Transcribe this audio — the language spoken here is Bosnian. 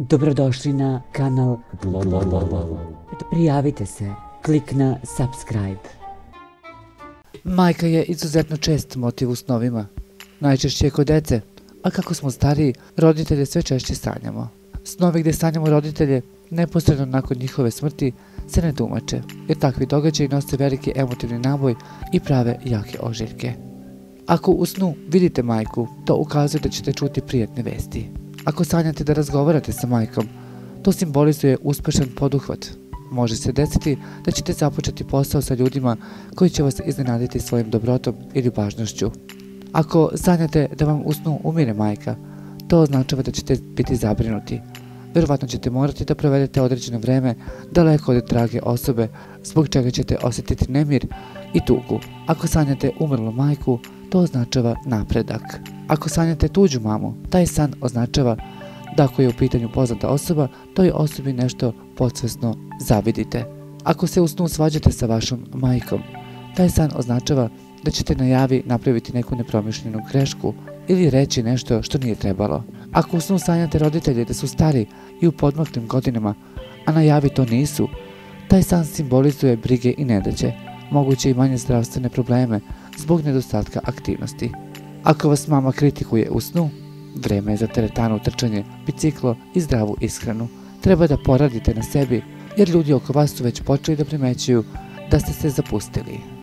Dobrodošli na kanal Prijavite se, klik na subscribe. Majka je izuzetno čest motiv u snovima. Najčešće je kod dece, a kako smo stariji, roditelje sve češće sanjamo. Snovi gdje sanjamo roditelje neposredno nakon njihove smrti se ne tumače, jer takvi događaji nose veliki emotivni naboj i prave jake ožiljke. Ako u snu vidite majku, to ukazuje da ćete čuti prijatne vesti. Ako sanjate da razgovarate sa majkom, to simbolizuje uspešan poduhvat. Može se desiti da ćete započeti posao sa ljudima koji će vas iznenaditi svojim dobrotom i ljubažnošću. Ako sanjate da vam u snu umire majka, to označava da ćete biti zabrinuti. Verovatno ćete morati da provedete određeno vreme daleko od drage osobe, zbog čega ćete osjetiti nemir i tugu. Ako sanjate umrlu majku, to označava napredak. Ako sanjate tuđu mamu, taj san označava da ako je u pitanju poznata osoba, toj osobi nešto podsvesno zavidite. Ako se u snu svađate sa vašom majkom, taj san označava da ćete na javi napraviti neku nepromišljenu grešku ili reći nešto što nije trebalo. Ako u snu sanjate roditelje da su stari i u podmaklim godinama, a na javi to nisu, taj san simbolizuje brige i nedaće, moguće i manje zdravstvene probleme zbog nedostatka aktivnosti. Ako vas mama kritikuje u snu, vreme je za teretanu, trčanje, biciklo i zdravu ishranu. Treba da poradite na sebi, jer ljudi oko vas su već počeli da primećuju da ste se zapustili.